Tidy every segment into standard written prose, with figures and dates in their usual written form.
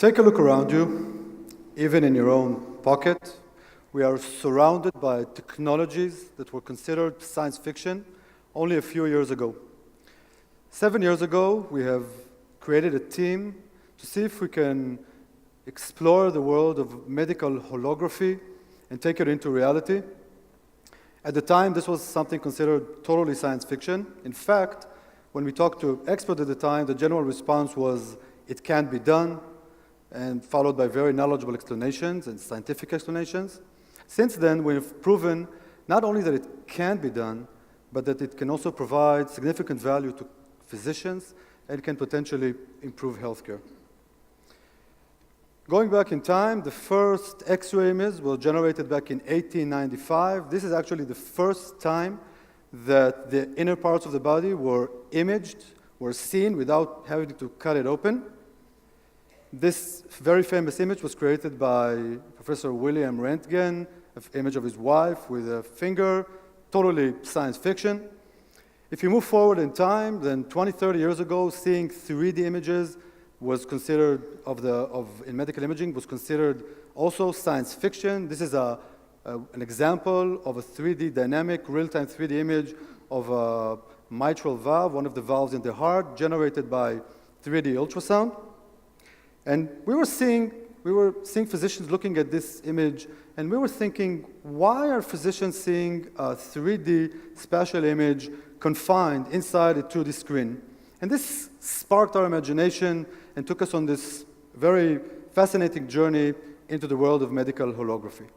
Take a look around you, even in your own pocket. We are surrounded by technologies that were considered science fiction only a few years ago. 7 years ago, we have created a team to see if we can explore the world of medical holography and take it into reality. At the time, this was something considered totally science fiction. In fact, when we talked to experts at the time, the general response was, it can't be done, and followed by very knowledgeable explanations and scientific explanations. Since then, we've proven not only that it can be done, but that it can also provide significant value to physicians and can potentially improve healthcare. Going back in time, the first X-ray image was generated back in 1895. This is actually the first time that the inner parts of the body were imaged, were seen without having to cut it open. This very famous image was created by Professor William Röntgen, an image of his wife with a finger, totally science fiction. If you move forward in time, then 20, 30 years ago, seeing 3D images was considered, in medical imaging, was considered also science fiction. This is an example of a 3D dynamic, real-time 3D image of a mitral valve, one of the valves in the heart, generated by 3D ultrasound. And we were seeing physicians looking at this image, and we were thinking, why are physicians seeing a 3D spatial image confined inside a 2D screen? And this sparked our imagination and took us on this very fascinating journey into the world of medical holography.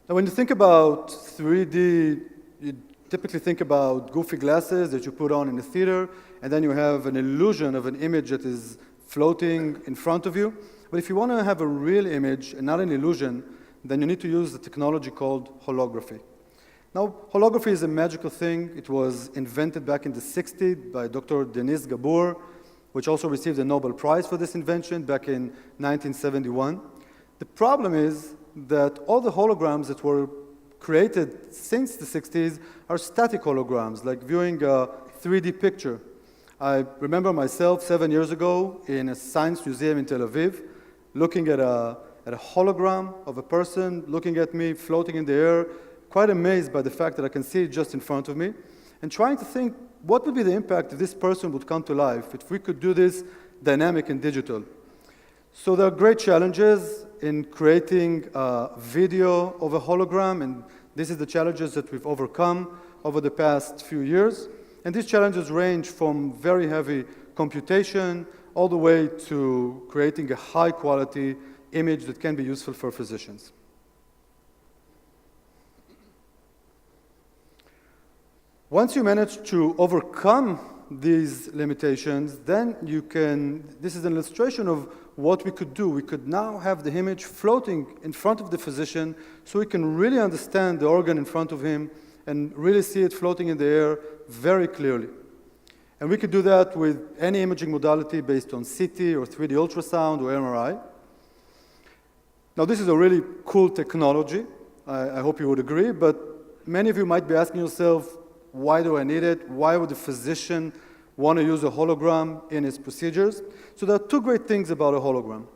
Now, when you think about 3D, you typically think about goofy glasses that you put on in a theater, and then you have an illusion of an image that is floating in front of you. But if you want to have a real image and not an illusion, then you need to use the technology called holography. Now, holography is a magical thing. It was invented back in the 60s by Dr. Denis Gabor, which also received a Nobel Prize for this invention back in 1971. The problem is that all the holograms that were created since the 60s are static holograms, like viewing a 3D picture. I remember myself 7 years ago in a science museum in Tel Aviv, looking at a hologram of a person looking at me, floating in the air, quite amazed by the fact that I can see it just in front of me, and trying to think, what would be the impact if this person would come to life, if we could do this dynamic and digital? So there are great challenges in creating a video of a hologram, and this is the challenges that we've overcome over the past few years. And these challenges range from very heavy computation all the way to creating a high-quality image that can be useful for physicians. Once you manage to overcome these limitations, then you can, this is an illustration of what we could do. We could now have the image floating in front of the physician so he can really understand the organ in front of him and really see it floating in the air very clearly. And we could do that with any imaging modality based on CT or 3D ultrasound or MRI. Now, this is a really cool technology. I hope you would agree, but many of you might be asking yourself, why do I need it? Why would a physician want to use a hologram in his procedures? So there are two great things about a hologram.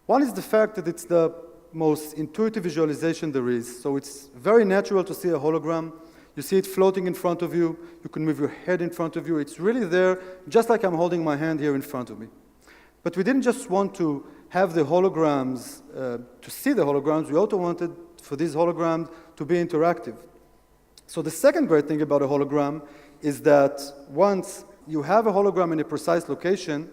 One is the fact that it's the most intuitive visualization there is. So it's very natural to see a hologram. You see it floating in front of you. You can move your head in front of you. It's really there, just like I'm holding my hand here in front of me. But we didn't just want to have the holograms, to see the holograms. We also wanted for these holograms to be interactive. So the second great thing about a hologram is that once you have a hologram in a precise location,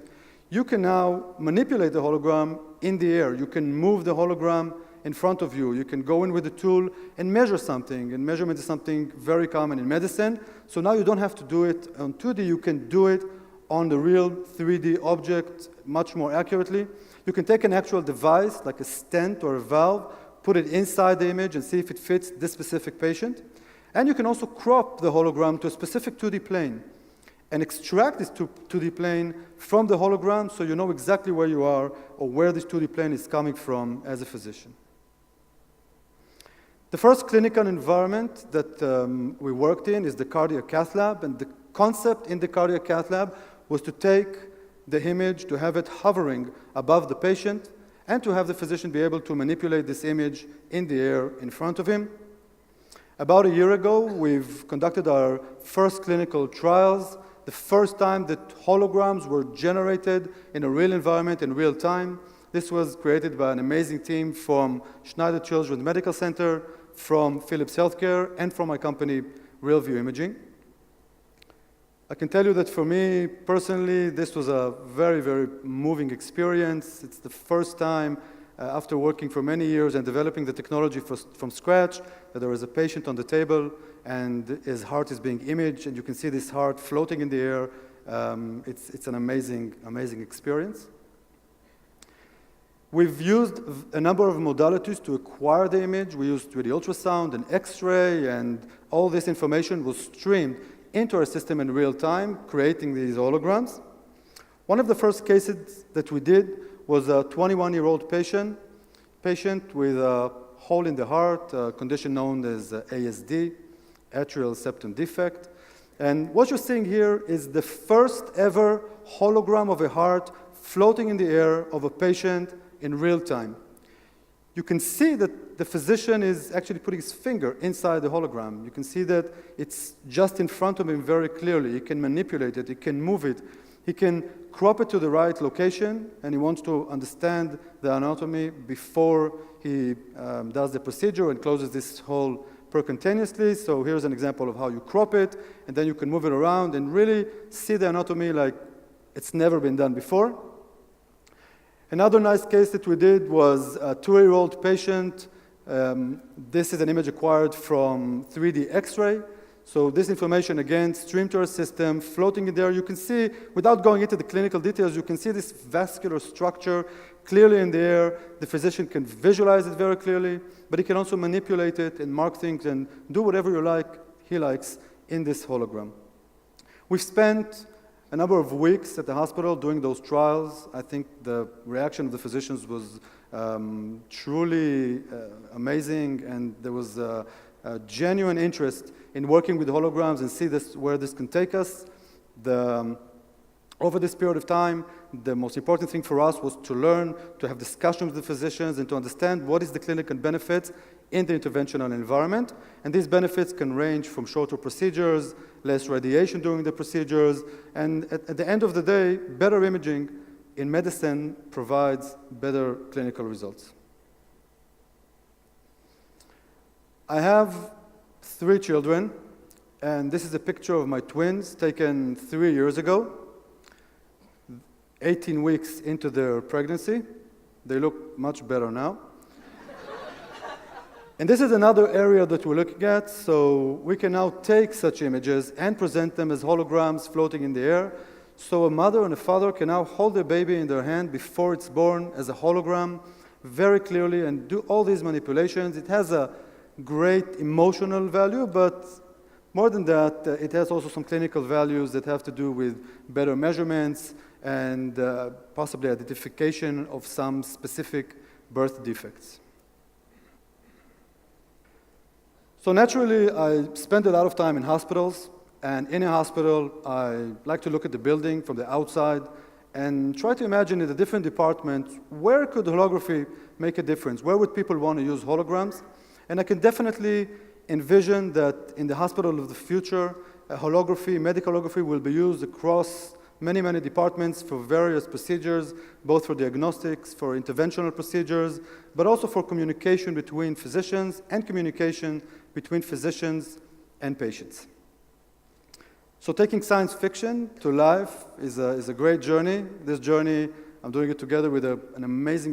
you can now manipulate the hologram in the air. You can move the hologram in front of you. You can go in with a tool and measure something. And measurement is something very common in medicine. So now you don't have to do it on 2D. You can do it on the real 3D object much more accurately. You can take an actual device, like a stent or a valve, put it inside the image and see if it fits this specific patient. And you can also crop the hologram to a specific 2D plane and extract this 2D plane from the hologram so you know exactly where you are or where this 2D plane is coming from as a physician. The first clinical environment that we worked in is the cardiac cath lab, and the concept in the cardiac cath lab was to take the image, to have it hovering above the patient, and to have the physician be able to manipulate this image in the air in front of him. About a year ago, we've conducted our first clinical trials, the first time that holograms were generated in a real environment in real time. This was created by an amazing team from Schneider Children's Medical Center, from Philips Healthcare, and from my company, RealView Imaging. I can tell you that for me, personally, this was a very, very moving experience. It's the first time after working for many years and developing the technology from scratch that there is a patient on the table and his heart is being imaged, and you can see this heart floating in the air. It's an amazing, amazing experience. We've used a number of modalities to acquire the image. We used 3D ultrasound and X-ray, and all this information was streamed into our system in real time, creating these holograms. One of the first cases that we did was a 21-year-old patient with a hole in the heart, a condition known as ASD, atrial septum defect. And what you're seeing here is the first ever hologram of a heart floating in the air of a patient in real time. You can see that the physician is actually putting his finger inside the hologram. You can see that it's just in front of him very clearly. He can manipulate it, he can move it, he can crop it to the right location, and he wants to understand the anatomy before he does the procedure and closes this hole percutaneously. So here's an example of how you crop it, and then you can move it around and really see the anatomy like it's never been done before. Another nice case that we did was a 2-year-old patient. This is an image acquired from 3D X-ray. So this information, again, streamed to our system, floating in there. You can see, without going into the clinical details, you can see this vascular structure clearly in the air. The physician can visualize it very clearly, but he can also manipulate it and mark things and do whatever he likes in this hologram. We've spent a number of weeks at the hospital doing those trials. I think the reaction of the physicians was truly amazing, and there was a genuine interest in working with holograms and see where this can take us. Over this period of time, the most important thing for us was to learn, to have discussions with the physicians, and to understand what is the clinical benefits in the interventional environment. And these benefits can range from shorter procedures, less radiation during the procedures, and at the end of the day, better imaging in medicine provides better clinical results. I have 3 children, and this is a picture of my twins taken 3 years ago, 18 weeks into their pregnancy. They look much better now. And this is another area that we're looking at, so we can now take such images and present them as holograms floating in the air. So a mother and a father can now hold their baby in their hand before it's born as a hologram very clearly and do all these manipulations. It has a great emotional value, but more than that, it has also some clinical values that have to do with better measurements and possibly identification of some specific birth defects. So naturally, I spend a lot of time in hospitals, and in a hospital, I like to look at the building from the outside and try to imagine in the different departments, where could holography make a difference? Where would people want to use holograms? And I can definitely envision that in the hospital of the future, holography, medical holography will be used across many, many departments for various procedures, both for diagnostics, for interventional procedures, but also for communication between physicians and communication between physicians and patients. So taking science fiction to life is a great journey. This journey, I'm doing it together with an amazing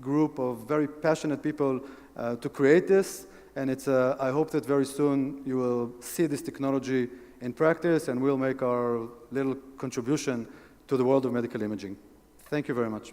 group of very passionate people to create this. And I hope that very soon you will see this technology in practice, and we'll make our little contribution to the world of medical imaging. Thank you very much.